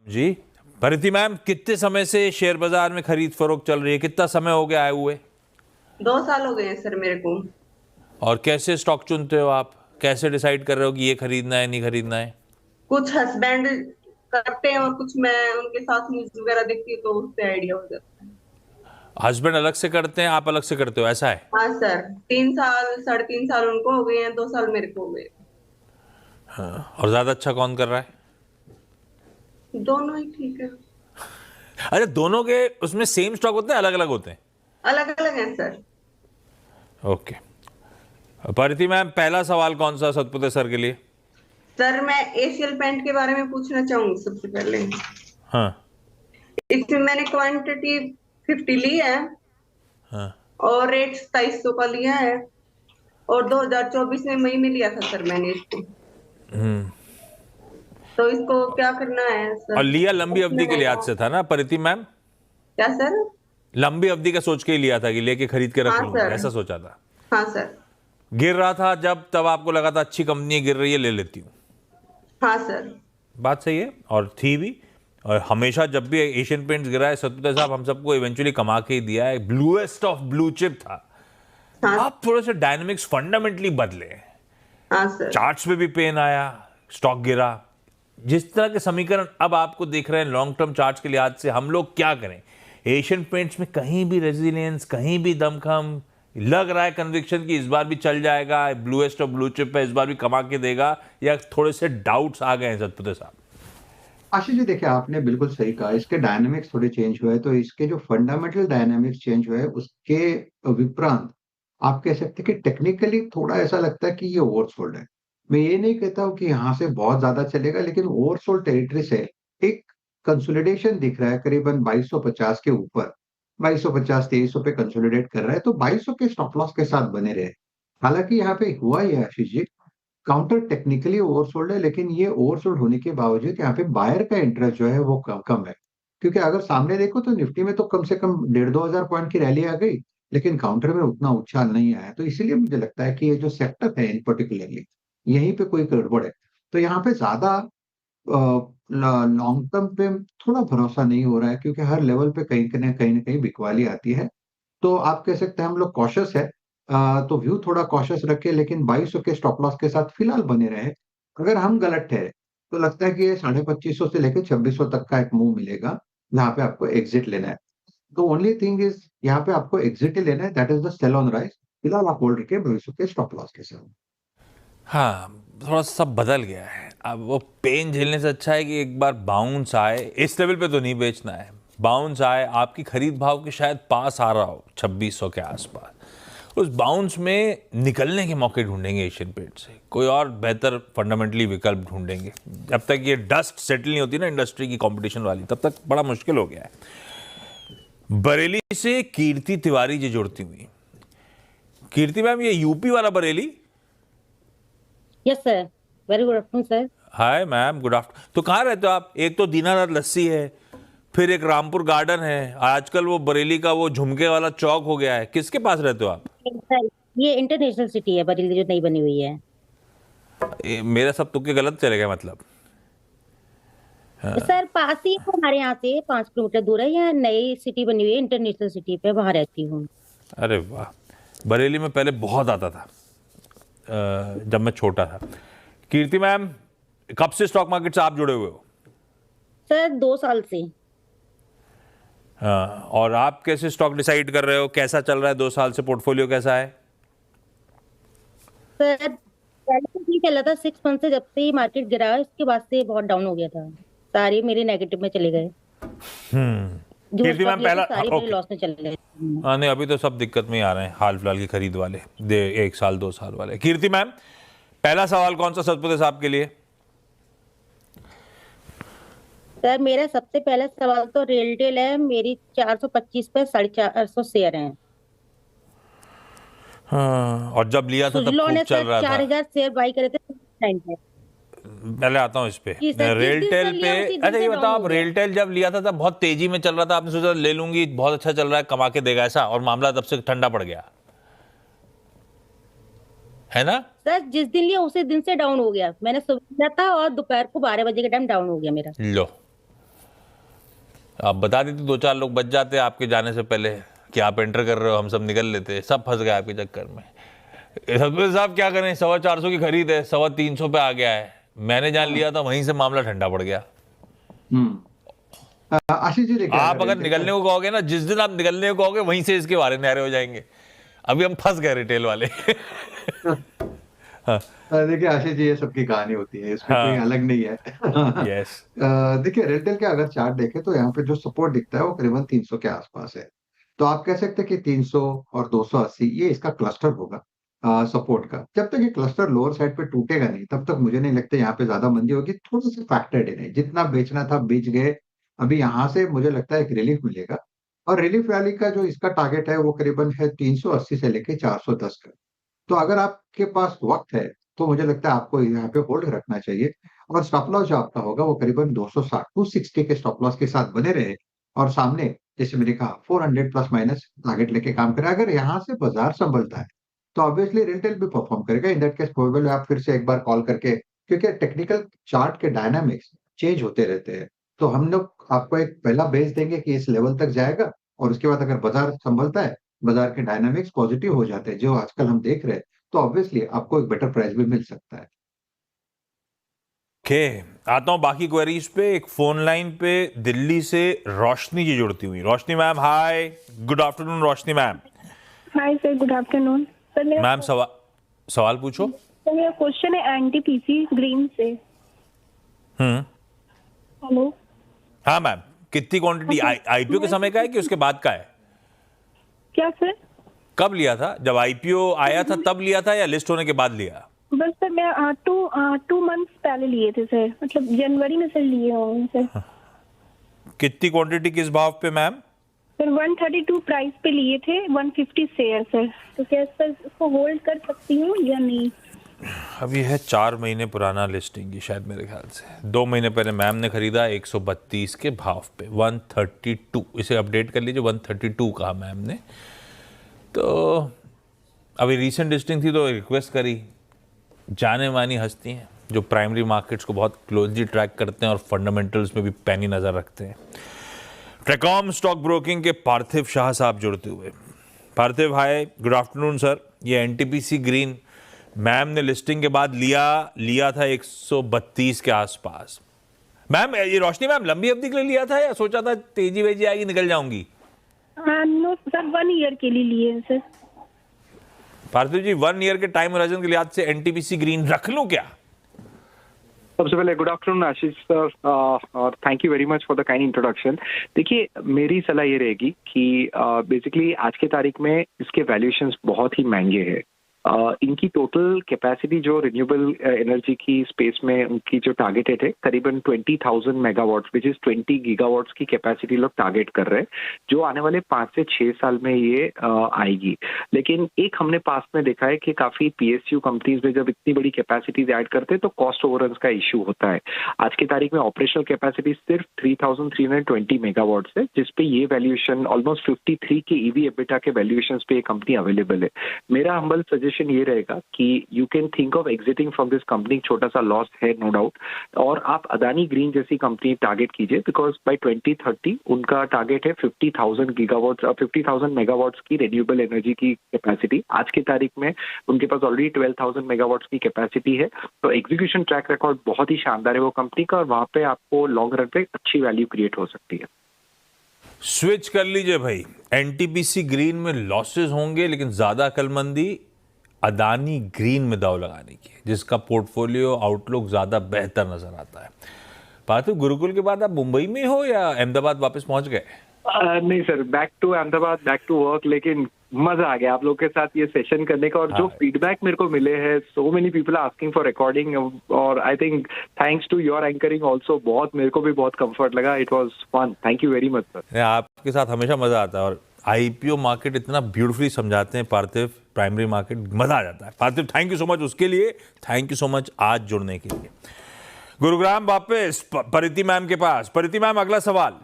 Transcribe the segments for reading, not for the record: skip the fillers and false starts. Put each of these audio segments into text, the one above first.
जी। परिधि मैम, कितने समय से शेयर बाजार में खरीद फरोख्त चल रही है? कितना समय हो गया आए हुए? 2 साल हो गए हैं सर मेरे को। और कैसे स्टॉक चुनते हो आप? कैसे डिसाइड कर रहे हो कि ये खरीदना है नहीं खरीदना है? कुछ हस्बैंड करते हैं और कुछ मैं उनके साथ न्यूज वगैरह देखती हूँ तो उससे आइडिया हो जाता है। हस्बैंड अलग से करते हैं, आप अलग से करते हो, ऐसा है? हाँ सर, 3 साल 3.5 साल उनको हो गए हैं, 2 साल मेरे को हो गए। हाँ। और ज्यादा अच्छा कौन कर रहा है? दोनों ही ठीक है। अच्छा, दोनों के उसमें सेम स्टॉक होते हैं, अलग अलग होते हैं? अलग अलग हैं सर। ओके। परिधि मैम, पहला सवाल कौन सा सतपुते सर के लिए? सर मैं एशियल पेंट के बारे में पूछना चाहूंगी सबसे पहले। हाँ। इसमें मैंने क्वांटिटी 50 ली है हाँ। और रेट 2700 का लिया है, और 2024 में मई में लिया था सर मैंने इसको। तो इसको क्या करना है और सर? लिया लंबी उसमें अवधि के लिहाज से था ना परिधि मैम? क्या सर? लंबी अवधि का सोच के ही लिया था कि लेके खरीद के रख हाँ लूंगा, सर। ऐसा सोचा था? हाँ सर। गिर रहा था जब, तब आपको लगा था अच्छी कंपनी गिर रही है, ले लेती हूँ। हाँ सर। बात सही है, और थी भी। और हमेशा जब भी एशियन पेंट्स गिरा है सतपुते साहब, हम सबको इवेंचुअली कमा के ही दिया है। ब्लूएस्ट ऑफ ब्लू चिप था। हाँ। आप थोड़े से डायनेमिक्स फंडामेंटली बदले, हाँ सर। चार्ट्स में भी पेन आया, स्टॉक गिरा। जिस तरह के समीकरण अब आपको दिख रहे हैं लॉन्ग टर्म चार्ट्स के लिहाज से, हम लोग क्या करें? एशियन पेंट्स में कहीं भी रेजिलियंस, कहीं भी दमखम, लग रहा है कन्विक्शन की इस बार भी चल जाएगा, ब्लूएस्ट ऑफ ब्लू चिप है, इस बार भी कमा के देगा, या थोड़े से डाउट्स आ गए हैं सतपुते साहब? आशीष जी, देखिए आपने बिल्कुल सही कहा, इसके डायनामिक्स थोड़े चेंज हुए हैं, तो इसके जो फंडामेंटल डायनामिक्स चेंज हुए हैं उसके विपरीत आप कह सकते हैं कि टेक्निकली थोड़ा ऐसा लगता है कि ये ओवरसोल्ड है। मैं ये नहीं कहता हूँ कि यहाँ से बहुत ज्यादा चलेगा, लेकिन ओवरसोल्ड टेरिटरी से एक कंसोलिडेशन दिख रहा है करीबन 2250 के ऊपर। 2250 2300 पे कंसोलिडेट कर रहा है, तो 2200 के स्टॉप लॉस के साथ बने रहे। हालांकि यहाँ पे हुआ ही है Ashish ji, counter technically oversold है, लेकिन ये ओवरसोल्ड होने के बावजूद यहाँ पे बायर का इंटरेस्ट जो है वो कम कम है। क्योंकि अगर सामने देखो तो निफ्टी में तो कम से कम 1,500-2,000 पॉइंट की रैली आ गई, लेकिन काउंटर में उतना उछाल नहीं आया। तो इसीलिए मुझे लगता है कि ये जो सेक्टर है इन पर्टिकुलरली, यहीं पे कोई गड़बड़ है। तो यहाँ पे ज्यादा लॉन्ग टर्म पे थोड़ा भरोसा नहीं हो रहा है, क्योंकि हर लेवल पे कहीं ना कहीं बिकवाली आती है। तो आप कह सकते हैं हम लोग कॉशियस है। तो व्यू थोड़ा कॉशियस रखे, लेकिन 2200 के स्टॉप लॉस के साथ फिलहाल बने रहे। अगर हम गलत ठहरे तो लगता है कि ये 2550 से लेकर 2600 तक का एक मूव मिलेगा, जहाँ पे आपको एग्जिट लेना है। तो ओनली थिंग इज यहाँ पे आपको एग्जिट ही लेना है, that is the sale on rise. फिलहाल आप होल्ड रखिए 2200 के स्टॉप लॉस के साथ। हाँ, थोड़ा सा सब बदल गया है अब। वो पेन झेलने से अच्छा है कि एक बार बाउंस आए, इस लेवल पे तो नहीं बेचना है। बाउंस आए, आपकी खरीद भाव के शायद पास आ रहा हो 2600 के आसपास, उस बाउंस में निकलने के मौके ढूंढेंगे एशियन पेंट से, कोई और बेहतर फंडामेंटली विकल्प ढूंढेंगे। जब तक ये डस्ट सेटल नहीं होती ना इंडस्ट्री की कंपटीशन वाली, तब तक बड़ा मुश्किल हो गया है। बरेली से कीर्ति तिवारी जी जुड़ती हुई। कीर्ति मैम, ये यूपी वाला Bareilly? Yes sir, very good afternoon sir. Hi ma'am, good afternoon. तो कहाँ रहते हो आप? एक तो दीनानाथ लस्सी है, फिर एक रामपुर गार्डन है, आजकल वो बरेली का वो झुमके वाला चौक हो गया है। किसके पास रहते हो आप? सर ये इंटरनेशनल सिटी है बरेली जो नई बनी हुई है। मेरा सब तुक्के गलत चले गए मतलब? सर पास ही है हमारे यहाँ से, 5 किलोमीटर दूर है। यहाँ नई सिटी बनी हुई है इंटरनेशनल सिटी पे, वहां रहती हूँ। अरे वाह। बरेली में पहले बहुत आता था, जब मैं छोटा था। कीर्ति मैम, कब से स्टॉक मार्केट से आप जुड़े हुए हो? सर 2 साल से। हाँ, और आप कैसे स्टॉक डिसाइड कर रहे हो? कैसा चल रहा है 2 साल से? पोर्टफोलियो कैसा है? सर पहले तो ठीक चल रहा था, 6 मंथ से जब से ही मार्केट गिरा इसके बाद से बहुत डाउन हो गया था। सारे मेरे नेगेटिव में चले गए। जो कीर्ति स्टॉक मैम लिए थे पहला, सारे मेरे ओके। लॉस में चले गए। हाँ नहीं, अभी तो सब दिक्कत में ही आ रहे हैं हाल फिलहाल की खरीद वाले, 1 साल 2 साल वाले। कीर्ति मैम, पहला सवाल कौन सा सतपुते साहब के लिए? सर मेरा सबसे पहला सवाल तो रेलटेल है, मेरी 425 पे 450 शेयर हैं। हाँ, और जब लिया था तब सुजलॉन खूब ने चल सर रहा था। 4000 शेयर बाई करे थे टाइम पे। पहले आता हूँ इस पे, जी सर, जिस दिन रेलटेल सर पे। लिया उसी दिन अच्छा से ये डाउन बताओ, हो आप गया। रेलटेल जब लिया था तब बहुत तेजी में चल रहा था, आपने सोचा ले लूंगी, बहुत अच्छा चल रहा है, कमा के देगा, ऐसा? और मामला तब से ठंडा पड़ गया है ना? सर जिस दिन लिया उसी दिन से डाउन हो गया। मैंने सुबह लिया था और दोपहर को 12 बजे के टाइम डाउन हो गया मेरा। लो, आप बता देते 2-4 लोग बच जाते आपके जाने से पहले कि आप एंटर कर रहे हो, हम सब निकल लेते। सब फंस गए आपके चक्कर में। सतपाल साहब क्या करें, 425 की खरीद है, 325 पे आ गया है। मैंने जान लिया था, वहीं से मामला ठंडा पड़ गया। आशीष जी देखिए, आप अगर निकलने को कहोगे ना, जिस दिन आप निकलने को कहोगे वहीं से इसके बारे न्यारे हो जाएंगे। अभी हम फंस गए रिटेल वाले। हाँ, देखिए आशीष जी, ये सबकी कहानी होती है, इसमें कोई हाँ, अलग नहीं है। यस। देखिए रेलटेल के अगर चार्ट देखें तो यहाँ पे जो सपोर्ट दिखता है वो करीबन 300 के आसपास है। तो आप कह सकते हैं कि 300 और 280 ये इसका क्लस्टर होगा सपोर्ट का। जब तक ये क्लस्टर लोअर साइड पे टूटेगा नहीं, तब तक मुझे नहीं लगता यहाँ पे ज्यादा मंदी होगी। थोड़ा सा फैक्टर्ड इन है, जितना बेचना था बेच गए। अभी यहाँ से मुझे लगता है एक रिलीफ मिलेगा। और रिलीफ रैली का जो इसका टारगेट है वो करीबन है 380 से लेके 410 का। तो अगर आपके पास वक्त है तो मुझे लगता है आपको यहाँ पे होल्ड रखना चाहिए। और स्टॉप लॉस जो आपका होगा वो करीबन 260 260 के स्टॉप लॉस के साथ बने रहे। और सामने जैसे मैंने कहा 400 प्लस माइनस टारगेट लेके काम करें। अगर यहाँ से बाजार संभलता है तो ऑब्वियसली रिटेल भी परफॉर्म करेगा। इन दैट केस प्रोबेबल आप फिर से एक बार कॉल करके, क्योंकि टेक्निकल चार्ट के डायनामिक्स चेंज होते रहते हैं, तो हम लोग आपको एक पहला बेस देंगे कि इस लेवल तक जाएगा। और उसके बाद अगर बाजार संभलता है, बाजार के डायनामिक्स पॉजिटिव हो जाते हैं जो आजकल हम देख रहे हैं, तो ऑब्वियसली आपको एक बेटर प्राइस भी मिल सकता है। ओके, आता हूं बाकी क्वेरीज पे। एक फोन लाइन पे दिल्ली से रोशनी जी जुड़ती हुई। Roshni ma'am, hi, good afternoon Roshni ma'am. Hi sir, good afternoon sir. मेरा मैम सवाल पूछो। सर मेरा क्वेश्चन है एनटीपीसी ग्रीन से। हेलो। हाँ मैम, कितनी क्वांटिटी आईपीओ के समय का है कि उसके बाद का है? क्या सर? कब लिया था? जब आईपीओ आया था तब लिया था या लिस्ट होने के बाद लिया? बस सर मैं टू मंथ्स पहले लिए थे सर, मतलब जनवरी में सर लिए होंगे सर। कितनी क्वांटिटी किस भाव पे मैम? सर 132 प्राइस पे लिए थे, 150 शेयर सर। तो क्या सर इसको होल्ड कर सकती हूँ या नहीं? अभी है 4 महीने पुराना लिस्टिंग, ये शायद मेरे ख्याल से 2 महीने पहले मैम ने खरीदा 132 के भाव पे 132। इसे अपडेट कर लीजिए, 132 कहा मैम ने। तो अभी रीसेंट लिस्टिंग थी तो रिक्वेस्ट करी। जाने मानी हस्ती हैं जो प्राइमरी मार्केट्स को बहुत क्लोजली ट्रैक करते हैं और फंडामेंटल्स में भी पैनी नज़र रखते हैं। ट्रैकॉम स्टॉक ब्रोकिंग के पार्थिव शाह साहब जुड़ते हुए। पार्थिव, हाय, गुड आफ्टरनून सर। ये एनटीपीसी ग्रीन मैम ने लिस्टिंग के बाद लिया था 132 के आसपास। मैम, ये रोशनी मैम लंबी अवधि के लिए लिया था या सोचा था तेजी वेजी आएगी निकल जाऊंगी? नो सर, 1 ईयर के लिए लिए सर। पार्थिव जी, 1 ईयर के टाइम होराइजन के लिहाज से एनटीपीसी ग्रीन रख लूं क्या? सबसे पहले गुड आफ्टरनून आशीष सर, और thank you very much for the kind introduction. देखिए, मेरी सलाह ये रहेगी कि बेसिकली आज के तारीख में इसके वैल्यूएशंस बहुत ही महंगे हैं। इनकी टोटल कैपेसिटी जो रिन्यूएबल एनर्जी की स्पेस में उनकी जो टारगेटेड है करीबन 20,000 मेगावाट्स, विच इज 20 गीगावाट्स की कैपेसिटी लोग टारगेट कर रहे हैं, जो आने वाले 5 से 6 साल में ये आएगी। लेकिन एक हमने पास में देखा है कि काफी पीएसयू कंपनीज में जब इतनी बड़ी कैपेसिटीज ऐड करते हैं तो कॉस्ट ओवररन्स का इशू होता है। आज की तारीख में ऑपरेशनल कैपेसिटी सिर्फ 3,320 मेगावाट्स है, जिसपे ये वैल्यूएशन ऑलमोस्ट 53 के ईवी एबिटा के वैल्यूएशन पे ये कंपनी अवेलेबल है। मेरा हम्बल सजेशन ये रहेगा कि you can think of exiting from this company. छोटा सा लॉस है नो डाउट, और आप अदानी ग्रीन जैसी कंपनी टारगेट कीजिए, बिकॉज बाय 2030 उनका टारगेट है 50,000 मेगावाट्स की रिन्यूएबल एनर्जी की कैपेसिटी। आज की तारीख में उनके पास ऑलरेडी 12,000 मेगावाट्स की कैपेसिटी है। तो एग्जीक्यूशन ट्रैक रिकॉर्ड बहुत ही शानदार है वो कंपनी का, और वहां पे आपको लॉन्ग रन पे अच्छी वैल्यू क्रिएट हो सकती है। स्विच कर लीजिए भाई। एनटीपीसी ग्रीन में लॉसेस होंगे, लेकिन ज्यादा अकलमंदी अदानी ग्रीन में दाव लगाने की है, जिसका पोर्टफोलियो आउटलुक ज्यादा बेहतर नजर आता है। पार्थिव, गुरुकुल के बाद आप मुंबई में हो या अहमदाबाद वापस पहुंच गए? नहीं sir, back to Ahmedabad, back to work. लेकिन मजा आ गया आप लोग के साथ ये सेशन करने का, और जो फीडबैक मेरे को मिले हैं, so many people asking for recording, और I think thanks to your anchoring also, बहुत मेरे को भी बहुत कंफर्ट लगा। It was fun, thank you very much sir. आपके साथ हमेशा मजा आता है, और आईपीओ मार्केट इतना ब्यूटीफुली समझाते हैं पार्थिव, प्राइमरी मार्केट, मजा आ जाता है। पार्थिव, थैंक यू सो मच उसके लिए, थैंक यू सो मच आज जुड़ने के लिए। गुरुग्राम वापस परिति मैम के पास। परिति मैम, अगला सवाल।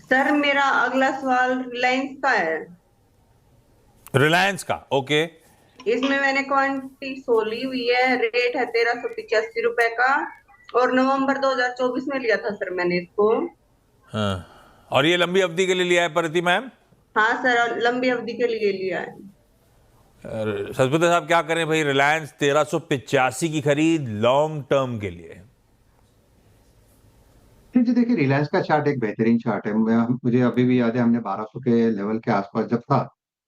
सर मेरा अगला सवाल रिलायंस का है। रिलायंस का, ओके। इसमें मैंने क्वांटिटी 100 ली हुई है, रेट है 1385 रुपए का, और नवंबर 2024 में लिया था सर मैंने इसको। हाँ, और ये लंबी अवधि के लिए लिया है परिति मैम? हाँ सर, लंबी अवधि के लिए लिया है। सचमुच साहब क्या करें भाई, रिलायंस 1385 की खरीद लॉन्ग टर्म के लिए। जी देखिए, रिलायंस का चार्ट एक बेहतरीन चार्ट है। मुझे अभी भी याद है, हमने 1200 के लेवल के आसपास जब था,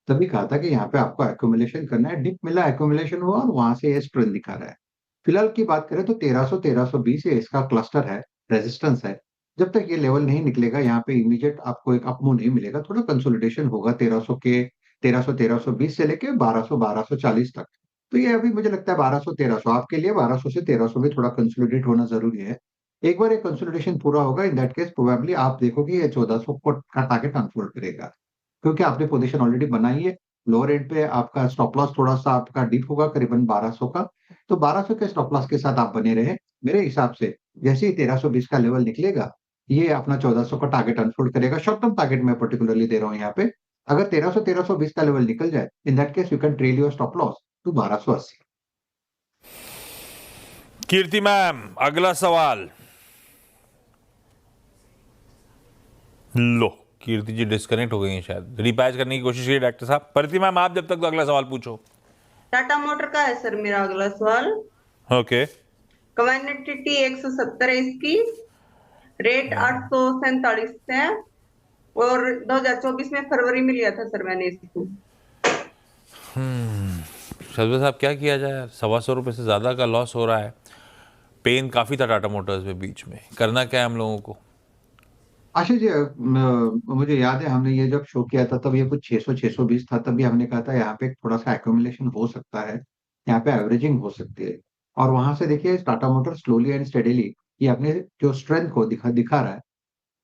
तभी कहा था कि यहाँ पे आपको एक्यूमुलेशन करना है। डिप मिला, एक्यूमुलेशन हुआ और वहां से ये स्ट्रेंथ दिखा रहा है। फिलहाल की बात करें तो 1300 1320 ये इसका क्लस्टर है, रेजिस्टेंस है। जब तक ये लेवल नहीं निकलेगा, यहाँ पे इमीडिएट आपको एक अप मूव नहीं मिलेगा। थोड़ा कंसोलिडेशन होगा 1300 1320 से लेके 1200 1240 तक। तो ये अभी मुझे लगता है 1200 1300 आपके लिए, 1200 से 1300 भी थोड़ा कंसोलिडेट होना जरूरी है। एक बार ये कंसोलिडेशन पूरा होगा, इन दैट केस प्रोबेबली आप देखोगे ये 1400 का टारगेट अनफोल्ड करेगा, क्योंकि आपने पोजीशन ऑलरेडी बनाई है। लोअर एंड पे आपका स्टॉप लॉस थोड़ा सा आपका डीप होगा, करीबन 1200 का। तो 1200 के स्टॉप लॉस के साथ आप बने रहे। मेरे हिसाब से जैसे ही 1320 का लेवल निकलेगा, ये अपना 1400 का टारगेट अनफोल्ड करेगा। शॉर्ट टर्म टारगेट मैं पर्टिकुलरली दे रहा हूँ यहाँ पे। अगर 1300 1320 का लेवल निकल जाए, in that case you can trail your stop loss to 1280। Kirti ma'am, अगला सवाल। लो, कीर्ति जी डिस्कनेक्ट हो गई हैं, शायद रिपैच करने की कोशिश की डॉक्टर साहब। परिति मैम आप जब तक तो अगला सवाल पूछो। टाटा मोटर का है सर मेरा अगला सवाल। ओके। क्वांटिटी 170 है इसकी, रेट 847 है, और 2024 में फरवरी में लिया था सर मैंने इसको। शहबाज साहब क्या किया जाए यार, ₹125 से ज्यादा का लॉस हो रहा है। पेन काफी था टाटा मोटर्स में बीच में, करना क्या है हम लोगों को? आशीष जी, मुझे याद है हमने ये जब शो किया था तब ये कुछ 600 620 था। तभी हमने कहा था यहाँ पे थोड़ा सा एक्यूमुलेशन हो सकता है, यहाँ पे एवरेजिंग हो सकती है। और वहां से देखिए Tata motor slowly and steadily ये अपने जो स्ट्रेंथ को दिखा रहा है।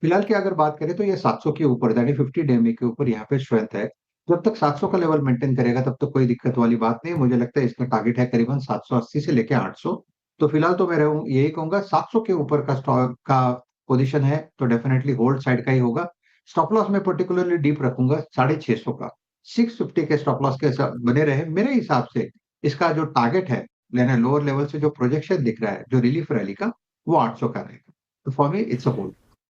फिलहाल की अगर बात करें तो ये 700 के ऊपर, यानी 50 डेमी के ऊपर यहाँ पे स्ट्रेंथ है। जब तक 700 का लेवल मेंटेन करेगा तब तक कोई दिक्कत वाली बात नहीं। मुझे लगता है इसका टारगेट है करीबन 780 से लेके 800। तो फिलहाल तो मैं यही कहूंगा, 700 के ऊपर का स्टॉक का पोजीशन है तो डेफिनेटली होल्ड साइड का ही होगा। स्टॉप लॉस में पर्टिकुलरली डीप रखूंगा 650 का। 650 के स्टॉप लॉस के साथ बने रहे। मेरे हिसाब से इसका जो टारगेट है, यानी लोअर लेवल से जो प्रोजेक्शन दिख रहा है, जो रिलीफ रैली का, वो 800 का रहेगा। तो for me it's a hold.